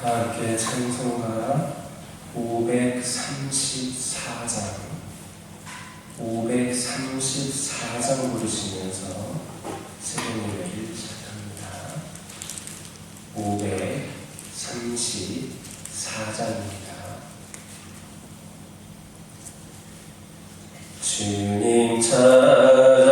함께 찬송가 534장 부르시면서 새벽 예배를 시작합니다. 534장입니다. 주님 찾아오셨네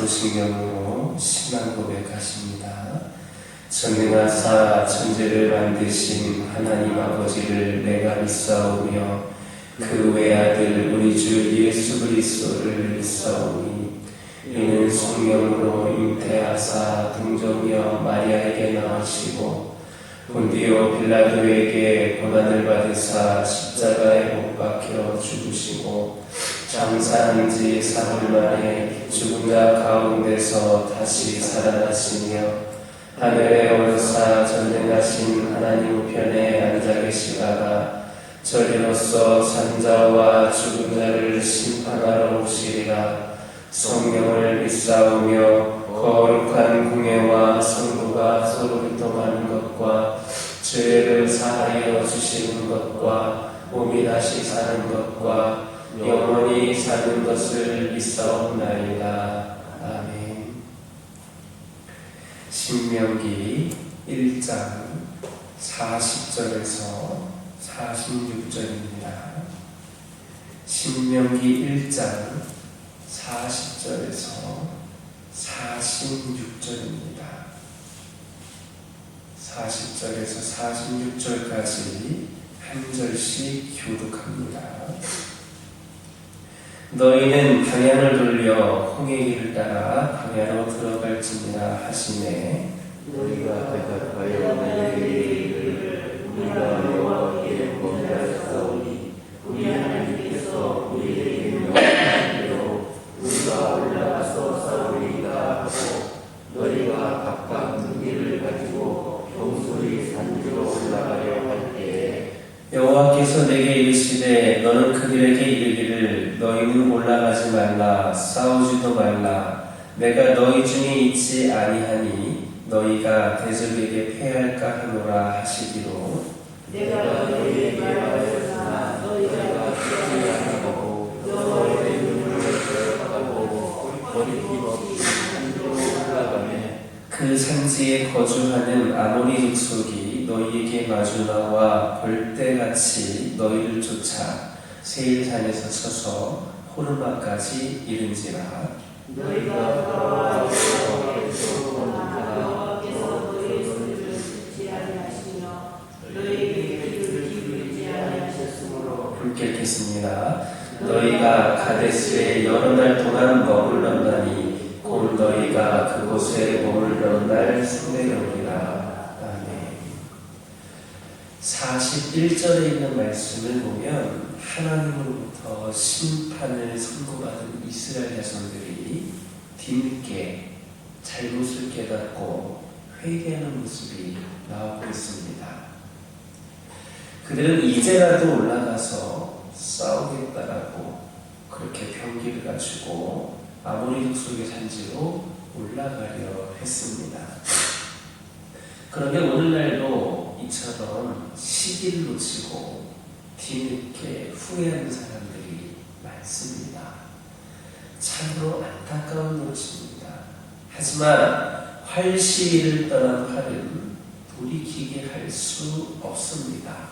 사도신경으로 심한 고백하십니다. 전능하사 천지를 만드신 하나님 아버지를 내가 믿사오며 그 외아들 우리 주 예수 그리스도를 믿사오니 이는 성령으로 잉태하사 동정녀 마리아에게 나으시고 본디오 빌라도에게 고난을 받으사 십자가에 못 박혀 죽으시고 장사한 지 사흘 만에 죽은 자 가운데서 다시 살아나시며 하늘에 오르사 전능하신 하나님 우편에 앉아 계시다가 저리로서 산자와 죽은 자를 심판하러 오시리라. 성령을 믿사오며 거룩한 공예와 성도가 서로 교통하는 것과 죄를 사하여 주시는 것과 몸이 다시 사는 것과 영원히 사는 것을 믿사옵나이다. 아멘. 신명기 1장 40절에서 46절입니다. 신명기 1장 40절에서 46절입니다. 40절에서 46절까지 한 절씩 교독합니다. 너희는 방향을 돌려 홍해 길을 따라 광야로 들어갈지니라 하시매 너희가 대답하여 내게 이르기를 우리가 여호와께 범죄하였사오니 우리 하나님께서 우리에게 명하신 대로 우리가 올라가서 싸우리이다 하고 너희가 각각 무기를 가지고 경솔히 산지로 올라가려 할 때에 여호와께서 내게 이르시되 너는 그들에게 이르기를 너희는 올라가지 말라 싸우지도 말라 내가 너희 중에 있지 아니하니 너희가 대적에게 패할까 하노라 하시기로 내가 너희에게 말하였으나 너희가 듣지 아니하고 여호와의 눈을 들여다보고 거리낌없이 산지로 올라가매 그 산지에 거주하는 아모리 족속이 너희에게 마주 나와 벌떼같이 너희를 쫓아 세일산에서 쳐서 호르마까지 이른지라 너희가 돌아와 여호와께서 여호와께서 너희의 소리를 듣지 아니하시며 너희에게 귀를 기울이지 아니하셨으므로 불쾌했습니다. 너희가 가데스에 여러 날 동안 머물렀나니 곧 너희가 그곳에 머물던 날 성내려오리라. 아멘. 41절에 있는 말씀을 보면 하나님으로부터 심판을 선고받은 이스라엘 자손들이 뒤늦게 잘못을 깨닫고 회개하는 모습이 나오고 있습니다. 그들은 이제라도 올라가서 싸우겠다라고 그렇게 병기를 갖추고 아모리 족속의 산지로 올라가려 했습니다. 그런데 오늘날도 이처럼 시기를 놓치고 뒤늦게 후회하는 사람들이 많습니다. 참으로 안타까운 것입니다. 하지만 활시위를 떠난 활은 돌이키게 할 수 없습니다.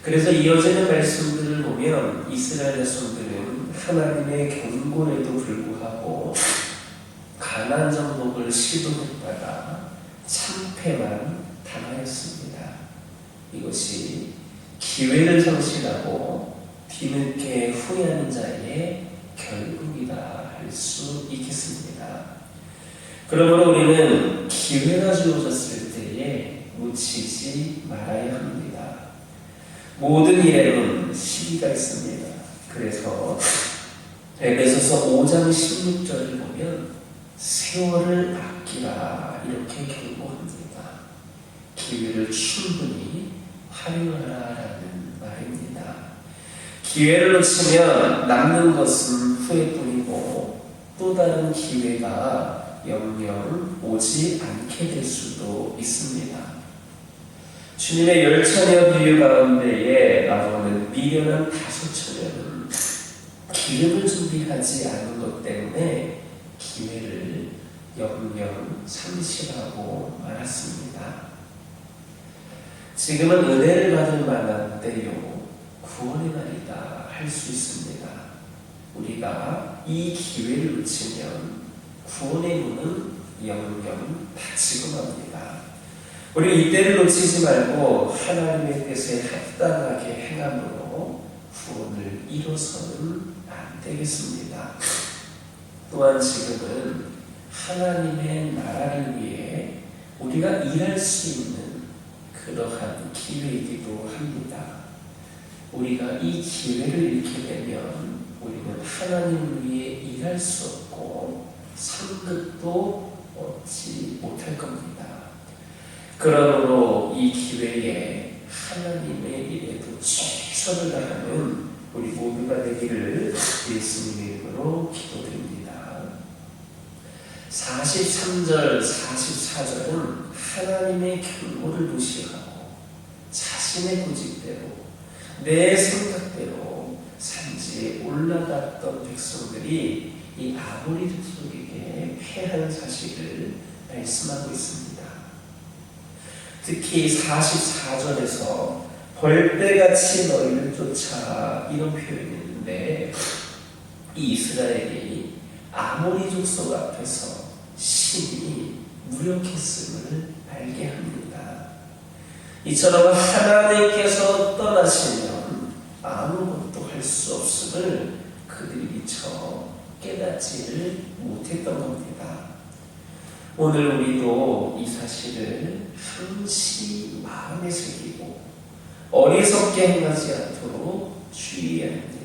그래서 이어지는 말씀들을 보면 이스라엘 자손들은 하나님의 경고에도 불구하고 가나안 정복을 시도했다가 참패만 당하였습니다. 이것이 기회를 상실하고 뒤늦게 후회하는 자의 결국이다 할 수 있겠습니다. 그러므로 우리는 기회가 주어졌을 때에 놓치지 말아야 합니다. 모든 일에는 시기가 있습니다. 그래서 에베소서 5장 16절을 보면 세월을 아끼라 이렇게 경고합니다. 기회를 충분히 활용하라라는 말입니다. 기회를 놓치면 남는 것은 후회뿐이고 또 다른 기회가 영영 오지 않게 될 수도 있습니다. 주님의 열처녀 비유 가운데에 나오는 미련한 5처녀는 기름을 준비하지 않은 것 때문에 기회를 영영 상실하고 말았습니다. 지금은 은혜를 받을 만한 때요 구원의 날이다 할 수 있습니다. 우리가 이 기회를 놓치면 구원의 문은 영영 닫히고 맙니다. 우리 이때를 놓치지 말고 하나님의 뜻에 합당하게 행함으로 구원을 이뤄서는 안 되겠습니다. 또한 지금은 하나님의 나라를 위해 우리가 일할 수 있는 그러한 기회이기도 합니다. 우리가 이 기회를 잃게 되면 우리는 하나님을 위해 일할 수 없고 상급도 얻지 못할 겁니다. 그러므로 이 기회에 하나님의 일에도 최선을 다하는 우리 모두가 되기를 예수님의 이름으로 기도드립니다. 43절, 44절은 하나님의 경고를 무시하고 자신의 고집대로 내 생각대로 산지에 올라갔던 백성들이 이 아모리 족속에게 패한 사실을 말씀하고 있습니다. 특히 44절에서 벌떼같이 너희를 쫓아 이런 표현이 있는데 이 이스라엘이 아모리 족속 앞에서 심히 무력했음을 알게 합니다. 이처럼 하나님께서 떠나시면 아무것도 할 수 없음을 그들이 미처 깨닫지를 못했던 겁니다. 오늘 우리도 이 사실을 항시 마음에 새기고 어리석게 행하지 않도록 주의해야 합니다.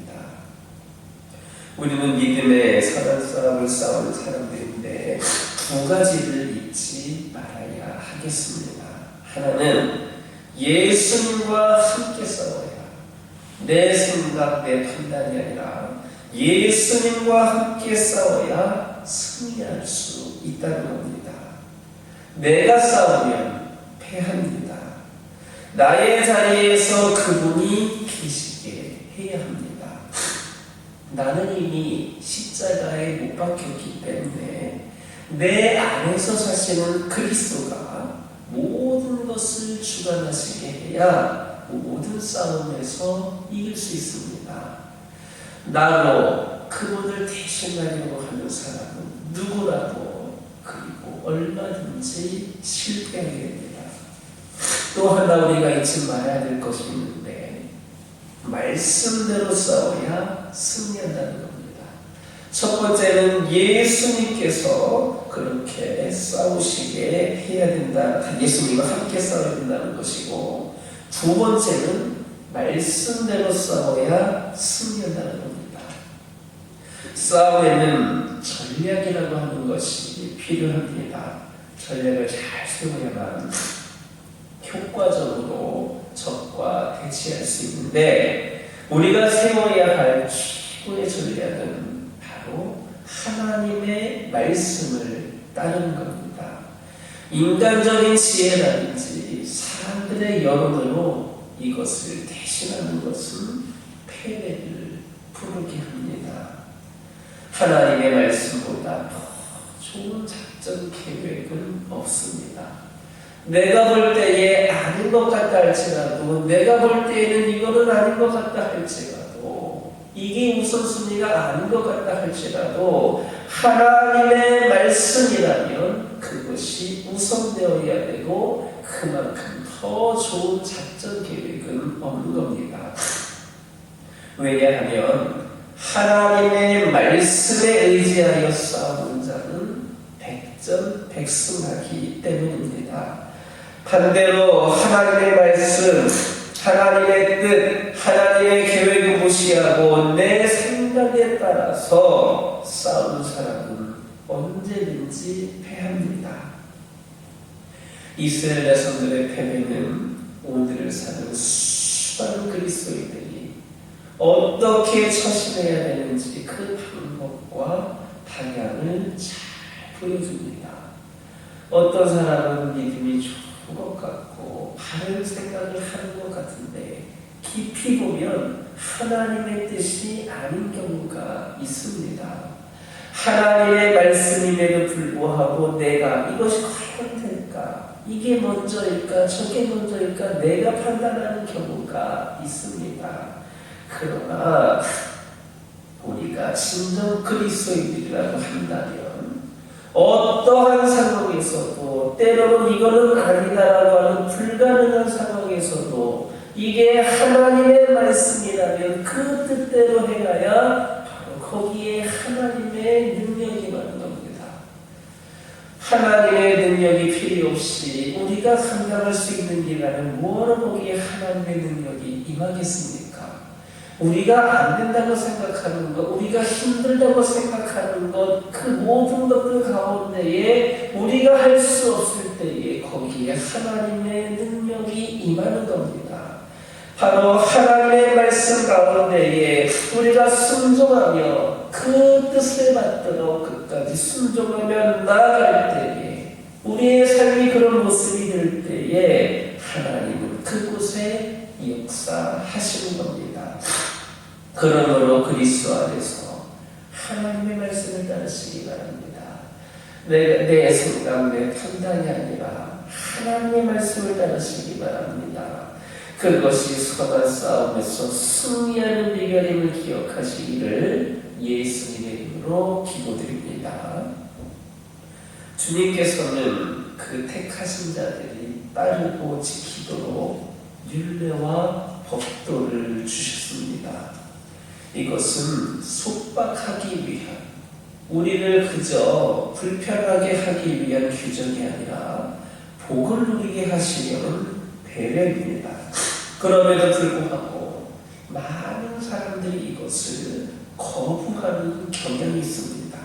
우리는 믿음의 선한 싸움을 싸우는 사람들인데 두 가지를 잊지 말아야 하겠습니다. 하나는 예수님과 함께 싸워야, 내 생각, 내 판단이 아니라 예수님과 함께 싸워야 승리할 수 있다는 겁니다. 내가 싸우면 패합니다. 나의 자리에서 그분이 계시게 해야 합니다. 나는 이미 십자가에 못 박혔기 때문에 내 안에서 사시는 그리스도가 모든 것을 주관하시게 해야 모든 싸움에서 이길 수 있습니다. 나로 그분을 대신하려고 하는 사람은 누구라도 그리고 얼마든지 실패하게 됩니다. 또 하나 우리가 잊지 말아야 될 것이 있는데 말씀대로 싸워야 승리한다는 겁니다. 첫 번째는 예수님께서 그렇게 싸우시게 해야 된다. 예수님과 함께 싸워야 된다는 것이고, 두 번째는 말씀대로 싸워야 승리한다는 겁니다. 싸움에는 전략이라고 하는 것이 필요합니다. 전략을 잘 세워야만 효과적으로 적과 대치할 수 있는데, 우리가 세워야 할 최고의 전략은 바로 하나님의 말씀을 따르는 겁니다. 인간적인 지혜라든지 사람들의 여론으로 이것을 대신하는 것은 패배를 부르게 합니다. 하나님의 말씀보다 더 좋은 작전 계획은 없습니다. 내가 볼 때에 아닌 것 같다 할지라도, 내가 볼 때에는 이거는 아닌 것 같다 할지라도, 이게 우선순위가 아닌 것 같다 할지라도 하나님의 말씀이라면 그것이 우선되어야 되고 그만큼 더 좋은 작전 계획은 없는 겁니다. 왜냐하면 하나님의 말씀에 의지하여 싸우는 자는 백전백승하기 때문입니다. 반대로 하나님의 말씀, 하나님의 뜻, 하나님의 계획을 무시하고 내 생각에 따라서 싸우는 사람은 언제든지 패합니다. 이스라엘 자손들의 패배는 오늘을 사는 수많은 그리스도인들이 어떻게 처신해야 되는지 그 방법과 방향을 잘 보여줍니다. 어떤 사람은 믿음이 좋은 것 같고 바른 생각을 하는 것 같은데 깊이 보면 하나님의 뜻이 아닌 경우가 있습니다. 하나님의 말씀임에도 불구하고 내가 이것이 과연 될까? 이게 먼저일까? 저게 먼저일까? 내가 판단하는 경우가 있습니다. 그러나 우리가 진정 그리스도인들이라고 한다면 어떠한 상황에서도, 때로는 이거는 아니다라고 하는 불가능한 상황에서도 이게 하나님의 말씀이라면 그 뜻대로 행하여 바로 거기에 하나님의 능력이 임하는 겁니다. 하나님의 능력이 필요 없이 우리가 감당할 수 있는 일이라면 뭐하러 거기에 하나님의 능력이 임하겠습니까? 우리가 안 된다고 생각하는 것, 우리가 힘들다고 생각하는 것, 그 모든 것들 가운데에 우리가 할 수 없을 때에 거기에 하나님의 능력이 임하는 겁니다. 바로 하나님의 말씀 가운데에 우리가 순종하며 그 뜻을 받도록 끝까지 순종하며 나아갈 때에, 우리의 삶이 그런 모습이 될 때에 하나님은 그곳에 역사하시는 겁니다. 그러므로 그리스도 안에서 하나님의 말씀을 따르시기 바랍니다. 내 생각, 내 판단이 아니라 하나님의 말씀을 따르시기 바랍니다. 그것이 선한 싸움에서 승리하는 비결임을 기억하시기를 예수님의 이름으로 기도드립니다. 주님께서는 그 택하신 자들이 따르고 지키도록 율례와 법도를 주셨습니다. 이것은 속박하기 위한, 우리를 그저 불편하게 하기 위한 규정이 아니라 복을 누리게 하시려는 배려입니다. 그럼에도 불구하고 많은 사람들이 이것을 거부하는 경향이 있습니다.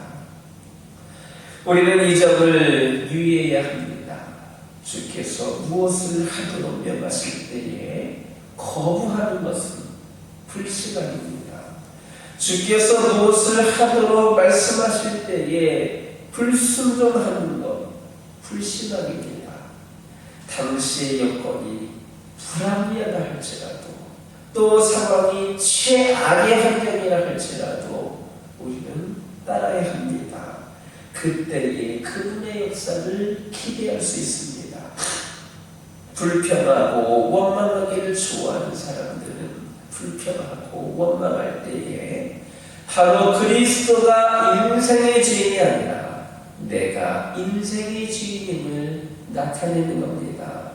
우리는 이 점을 유의해야 합니다. 주께서 무엇을 하도록 명하실 때에 거부하는 것은 불신앙입니다. 주께서 무엇을 하도록 말씀하실 때에 불순종하는 것, 불신앙입니다. 당시의 여건이 불합리하다 할지라도, 또 상황이 최악의 환경이라 할지라도 우리는 따라야 합니다. 그때에 그분의 역사를 기대할 수 있습니다. 불평하고 원망하기를 좋아하는 사람들은 불평하고 원망할 때에 바로 그리스도가 인생의 주인이 아니라 내가 인생의 주인임을 나타내는 겁니다.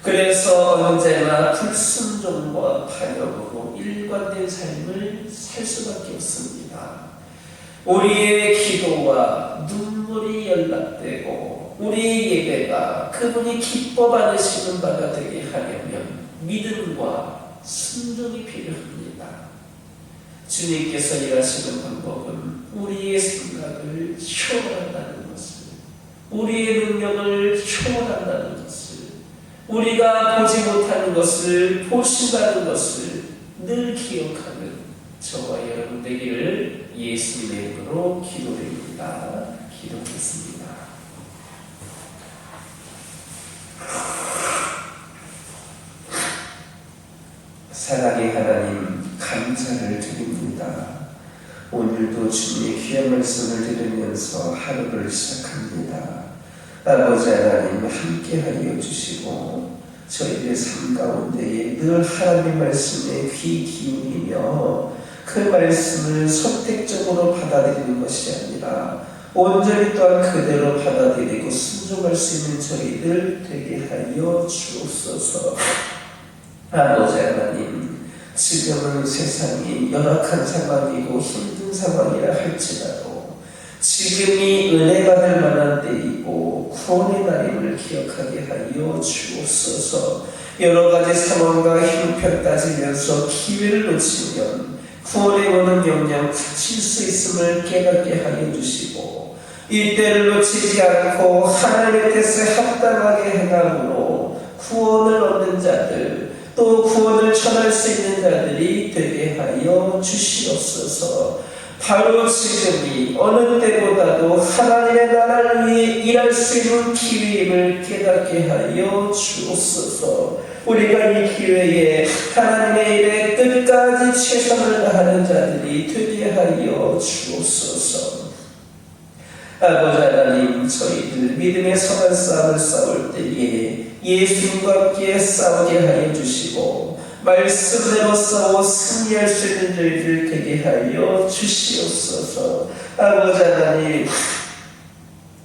그래서 언제나 불순종과 반역으로 일관된 삶을 살 수밖에 없습니다. 우리의 기도와 눈물이 연락되고 우리의 예배가 그분이 기뻐 받으시는 바가 되게 하려면 믿음과 순종이 필요합니다. 주님께서 일하시는 방법은 우리의 생각을 초월한다는 것을, 우리의 능력을 초월한다는 것을, 우리가 보지 못하는 것을 보신다는 것을 늘 기억하는 저와 여러분 되기를 예수님의 이름으로 기도드립니다. 기도하겠습니다. 사랑의 하나님, 감사를 드립니다. 오늘도 주님의 귀한 말씀을 들으면서 하루를 시작합니다. 아버지 하나님, 함께하여 주시고 저희들의 삶 가운데에 늘 하나님의 말씀에 귀 기울이며 그 말씀을 선택적으로 받아들이는 것이 아니라 온전히 또한 그대로 받아들이고 순종할 수 있는 저희들 되게 하여 주옵소서. 아버지 하나님, 지금은 세상이 열악한 상황이고 힘든 상황이라 할지라도 지금이 은혜 받을 만한 때이고 구원의 날임을 기억하게 하여 주옵소서. 여러 가지 상황과 형편 따지면서 기회를 놓치면 구원의 오는 영향 다칠 수 있음을 깨닫게 하여 주시고, 이때를 놓치지 않고 하나님의 뜻에 합당하게 행함으로 구원을 얻는 자들, 또 구원을 전할 수 있는 자들이 되게 하여 주시옵소서. 바로 지금이 어느 때보다도 하나님의 나라를 위해 일할 수 있는 기회임을 깨닫게 하여 주옵소서. 우리가 이 기회에 하나님의 일에 끝까지 최선을 다하는 자들이 되게 하여 주옵소서. 아버지 하나님, 저희들 믿음의 선한 싸움을 싸울 때에 예수님과 함께 싸우게 하여 주시고 말씀대로 싸워 승리할 수 있는 저희들 되게 하여 주시옵소서. 아버지 하나님,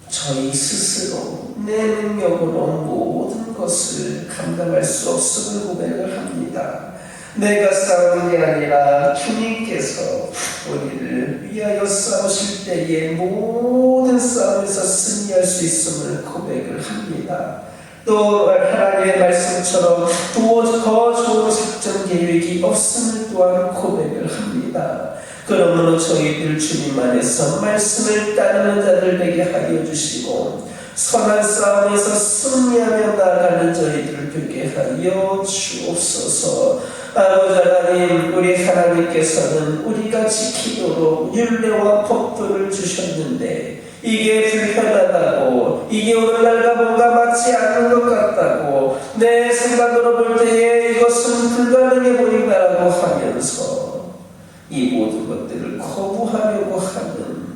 저희 스스로 내 능력으로 모든 것을 감당할 수 없음을 고백을 합니다. 내가 싸우는 게 아니라 주님께서 우리를 위하여 싸우실 때에 모든 싸움에서 승리할 수 있음을 고백을 합니다. 또 하나님의 말씀처럼 더 좋은 작전 계획이 없음을 또한 고백을 합니다. 그러므로 저희들 주님 안에서 말씀을 따르는 자들 되게 하여 주시고 선한 싸움에서 승리하며 나아가는 저희들 되게 하여 주옵소서. 아버지 하나님, 우리 하나님께서는 우리가 지키도록 율례와 법도를 주셨는데 이게 불편하다고, 이게 오늘날과 뭔가 맞지 않는 것 같다고, 내 생각으로 볼 때에 이것은 불가능해 보인다라고 하면서 이 모든 것들을 거부하려고 하는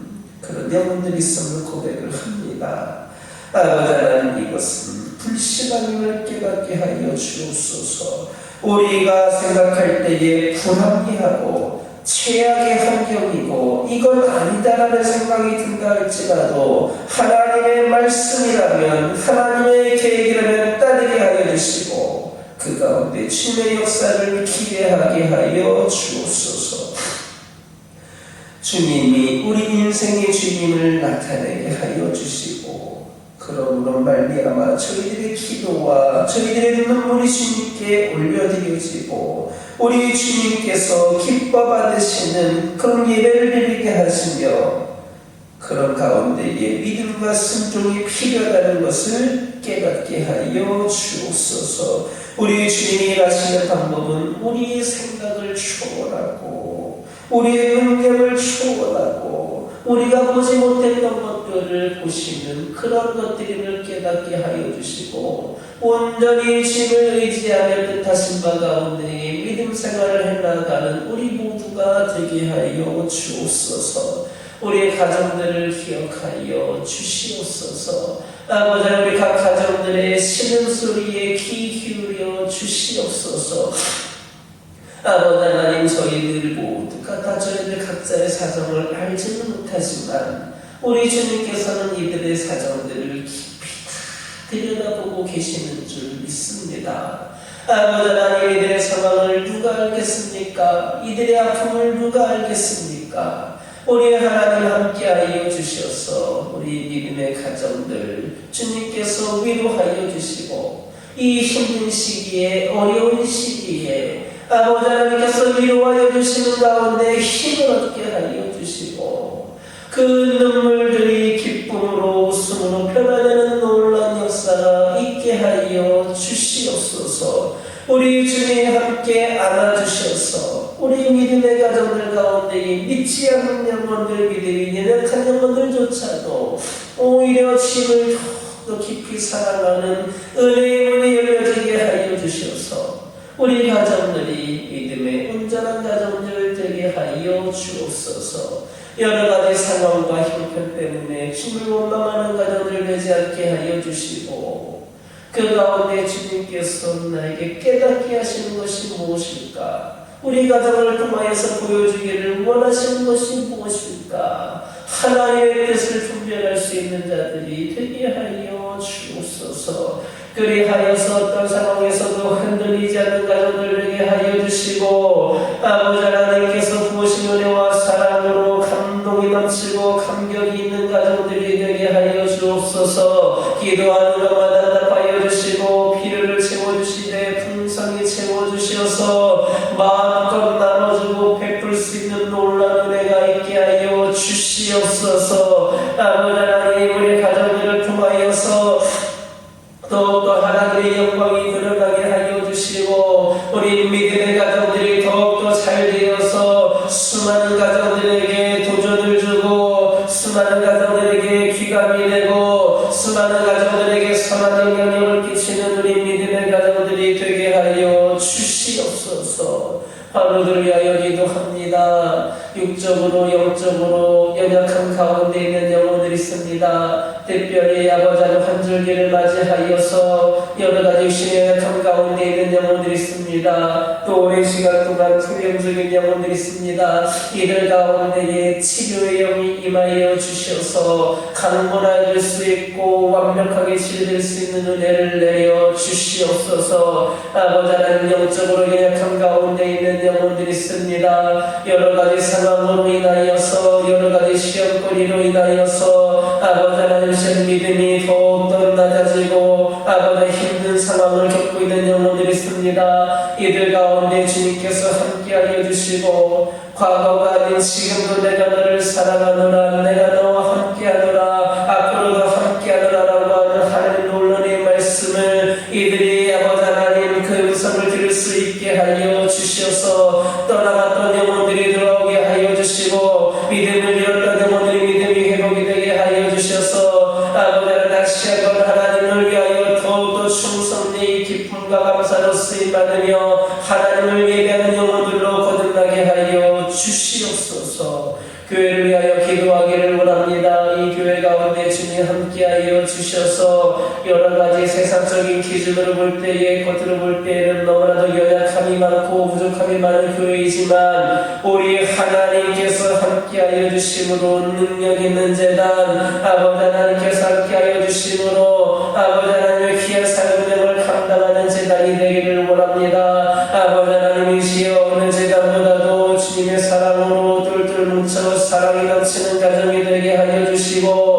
그런 영혼들이 있음을 고백을 합니다. 아버지 하나님, 이것은 불신앙임을 깨닫게 하여 주옵소서. 우리가 생각할 때에 불합리하고 최악의 환경이고 이건 아니다라는 생각이 든다 할지라도 하나님의 말씀이라면, 하나님의 계획이라면 따르게 하여 주시고 그 가운데 주님의 역사를 기대하게 하여 주옵소서. 주님이 우리 인생의 주님을 나타내게 하여 주시고, 그러므로 말미암아 저희들의 기도와 저희들의 눈물이 주님께 올려드려지고 우리 주님께서 기뻐 받으시는 그런 예배를 드리게 하시며, 그런 가운데에 믿음과 순종이 필요하다는 것을 깨닫게 하여 주옵소서. 우리 주님이 일하시는 방법은 우리의 생각을 초월하고 우리의 능력을 초월하고 우리가 보지 못했던 것들을 보시는 그런 것들임을 깨닫게 하여 주시고, 온전히 주님을 의지하며 뜻하신 바 가운데 믿음 생활을 해나가는 우리 모두가 되게 하여 주옵소서. 우리의 가정들을 기억하여 주시옵소서. 아버지, 우리 각 가정들의 신음소리에 귀 기울여 주시옵소서. 아버지 하나님, 저희들 모두가 다 저희들 각자의 사정을 알지는 못하지만 우리 주님께서는 이들의 사정들을 깊이 다 들여다보고 계시는 줄 믿습니다. 아버지 하나님, 이들의 상황을 누가 알겠습니까? 이들의 아픔을 누가 알겠습니까? 우리 하나님 함께하여 주셔서 우리 믿음의 가정들 주님께서 위로하여 주시고, 이 힘든 시기에, 어려운 시기에 아버지 하나님께서 위로하여 주시는 가운데 힘을 얻게 하여 주시고, 그 눈물들이 기쁨으로 웃음으로 변화되는 놀라운 역사가 있게 하여 주시옵소서. 우리 주님 함께 안아주셔서 우리 믿음의 가정들 가운데 믿지 않는 영혼들, 믿음이 연약한 영혼들조차도 오히려 주님을 더 깊이 사랑하는 은혜의 문이 열려지게 하여 주셔서 우리 가정들이 믿음의 온전한 가정들 되게 하여 주옵소서. 여러 가지 상황과 형편 때문에 주님을 원망하는 가정들 되지 않게 하여 주시고, 그 가운데 주님께서 나에게 깨닫게 하시는 것이 무엇일까? 우리 가정을 통하여서 보여주기를 원하시는 것이 무엇일까? 하나님의 뜻을 분별할 수 있는 자들이 되게 하여 주옵소서. 그리하여서 어떤 상황에서도 흔들리지 않는 가정들 되게 하여 주시고, 아버지 하나님께서 부으신 은혜와 사랑으로 감동이 넘치고 감격이 있는 가정들이 되게 하여 주옵소서. 기도하는 것마다 답하여 주시고 필요를 채워주시되 풍성히 채워주셔서 마음껏 나눠주고 베풀 수 있는 놀라운 은혜가 있게 하여 주시옵소서. 아버지 하나님, 우리 가정들을 통하여서 더욱더 하나님의 영광이 드러나게 하여 주시고, 우리 믿음의 가정들이 더욱더 잘 되어서 수많은 가정들에게 도전을 주고 수많은 가정들에게 귀감이 되고 수많은 가정들에게 선한 영향력을 끼치는 우리 믿음의 가정들이 되게 하여 주시옵소서. 하루를 위하여 기도합니다. 육적으로 영적으로 연약한 가운데 있는 영혼들이 있습니다. 특별히 아버지 하나님 환절기를 맞이하여서 여러 가지 육신의 연약한 가운데 있는 영혼들이 있습니다. 또 오랜 시간 동안 투병적인 영혼들이 있습니다. 이들 가운데에 치료의 영이 임하여 주셔서 강건해질 수 있고 완벽하게 치료될 수 있는 은혜를 내려 주시옵소서. 아버지 하나님, 영적으로 연약한 가운데 있는 영혼들이 있습니다. 여러 가지 상황으로 인하여서 여러 가지 시험거리로 인하여서 아버지 하나님 믿음이 더욱더 낮아지고 아버지 힘든 상황을 겪고 있는 영혼들이 있습니다. 이들 가운데 주님께서 함께하여 주시고, 과거가 아닌 지금도 내가 너를 사랑하노라, 내가 너와 함께하노라, 앞으로도 함께하노라라고 하는 하나님 놀라운 말씀을 이들이 아버지 하나님 그 음성을 들을 수 있게 하여 주셔서 떠나갔던 영혼들이 돌아오게 하여 주시고, 믿음을 잃었던 영혼들이 믿음이 회복이 되게 하여 주셔서 아버지 하나님 다시 한번 하나님을 위하여 더욱더 충성히 기쁨과 감사로 쓰임 받으며 하나님을 예배하는 영혼들로 거듭나게 하여 주시옵소서. 교회를 위하여 기도하기를 원합니다. 이 교회 가운데 주님 함께하여 주셔서 여러 가지 세상적인 기준으로 볼 때에, 겉으로 볼 때에는 너무나도 연약함이 많고 부족함이 많은 교회이지만 우리 하나님께서 함께하여 주심으로 능력 있는 재단, 아버지 하나님께서 함께하여 주심으로 아버지 하나님의 귀한 사명을 감당하는 재단이 되기를 원합니다. 아버지 하나님, 이 시여 어느 재단보다도 주님의 사랑으로 똘똘 뭉쳐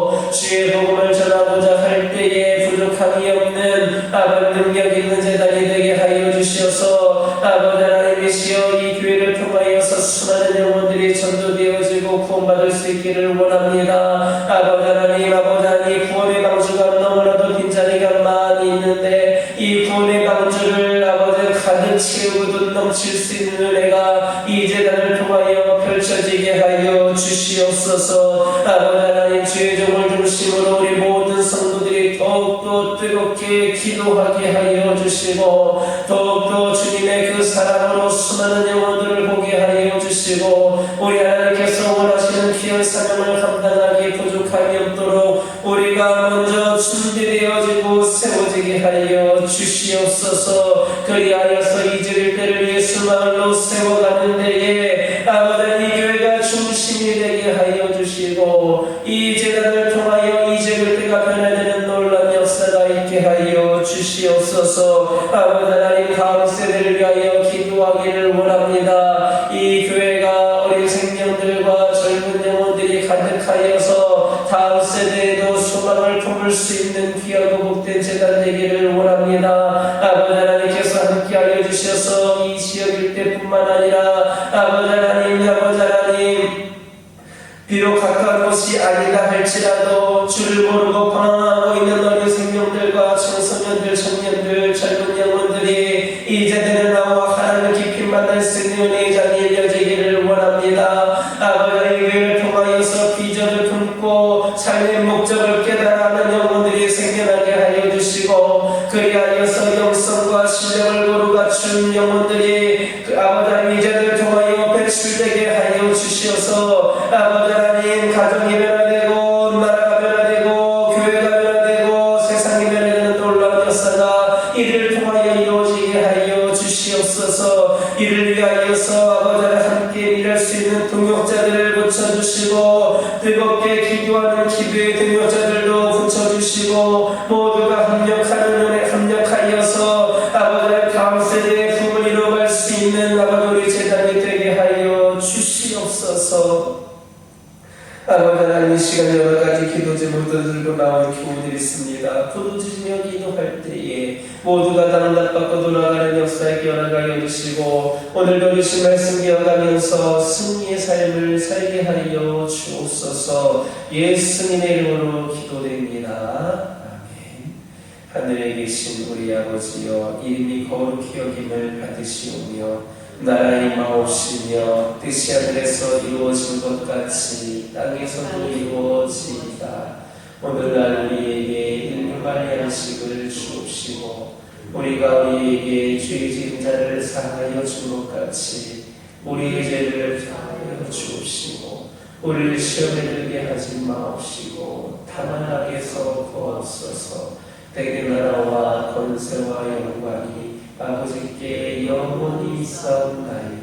주시고 주의 복음을 전하고자 할 때에 부족함이 없는 아버지 능력 있는 제단이 되게 하여 주시어서 아버지 하나님이시여 이 교회를 통하여서 수많은 영혼들이 전도되어지고 구원받을 수 있기를 원합니다. 아버지 하나님 구원의 방주가 너무나도 빈자리가 많이 있는데 이 구원의 방주를 아버지 가득 채우고 넘칠 수 있는 은혜가 이 제단을 통하여 펼쳐지게 하여 주시옵소서. 아버지 하나님 주의 종을 중심으로 우리 모든 성도들이 더욱더 뜨겁게 기도하게 하여 주시고 더욱더 주님의 그 사랑으로 수많은 영혼들을 보게 하여 주시고 우리 하나님께서 원하시는 귀한 사명을 감당하기 부족함이 없도록 우리가 먼저 준비되어지고 세워지게 하여 주시옵소서. 그리하여서 이제를 때를 예수 마을로 세워가는 데에 아버지 이 교회가 중심이 되게 하여 주시고 이 제단을 통하여 이제를 때가 변화되는 놀라운 역사가 있게 하여 주시옵소서. 아버지 하나님 다음 세대를 위하여 기도하기를 원합니다. 이 교회가 어린 생명들과 젊은 영혼들이 가득하여서 다음 세대에도 소망을 품을 수 있는 귀하고 복된 제단 되기를 원합니다. 아버지 하나님께서 함께하여 주셔서 이 지역 일대뿐만 아니라 아버지 하나님 비록 가까운 곳이 아니라 할지라도 주를 모르고 방황하고 있는 어린 생명들과 청소년들, 청년들, 젊은 영혼들이 이제는 나와 하나님을 깊이 만날 수 있는 은혜의 장이 열려지기를 원합니다. 아버지 교회를 통하여서 비전을 품고 삶의 목적을 깨달아가는 영혼들이 생겨나게 하여 주시고 그리하여서 영성과 실력을 고루 갖춘 영혼들이 아버지 하나님 이제를 통하여 배출되게 하여 주시어서 아버지 하나님 가정이 변화되고 나라가 변화되고 교회가 변화되고 세상이 변화되는 놀라운 역사가 이를 통하여 이루어지게 하여 주시옵소서. 이를 위하여서 아버지 하나님 함께 일할 수 있는 동역자들을 붙여주시고 뜨겁게 기도하는 기도의 동역자들도 붙여주시고 모두가 합력하는 은혜 합력하여서 아버지 하나님 다음 세대의 품을 이루어갈 수 있는 아버지 우리 제단이 되게 하여 주시옵소서. 아버지 하나님 이 시간 여러 가지 기도 제목들 들고 나온 교우들이 있습니다. 부르짖으며 기도할 때에 모두가 단답받고 돌아가는 역사에 기원하여 주시고 오늘도 주신 말씀 기억하면서 승리의 삶을 살게 하여 주옵소서. 예수님의 이름으로 기도됩니다. 아멘. 하늘에 계신 우리 아버지여 이름이 거룩히 여김을 받으시오며 나라의 마옵시며 뜻이 하늘에서 이루어진 것 같이 땅에서도 이루어지이다. 오늘날 우리에게 일용할 양식을 주옵시고 우리가 우리에게 죄 지은 자를 사하여 준 것 같이 우리의 죄를 사하여 주옵시고 우리를 시험에 들게 하지 마옵시고 다만 악에서 구하옵소서. 대개 나라와 권세와 영광이 아버지께 영원히 있사옵나이다.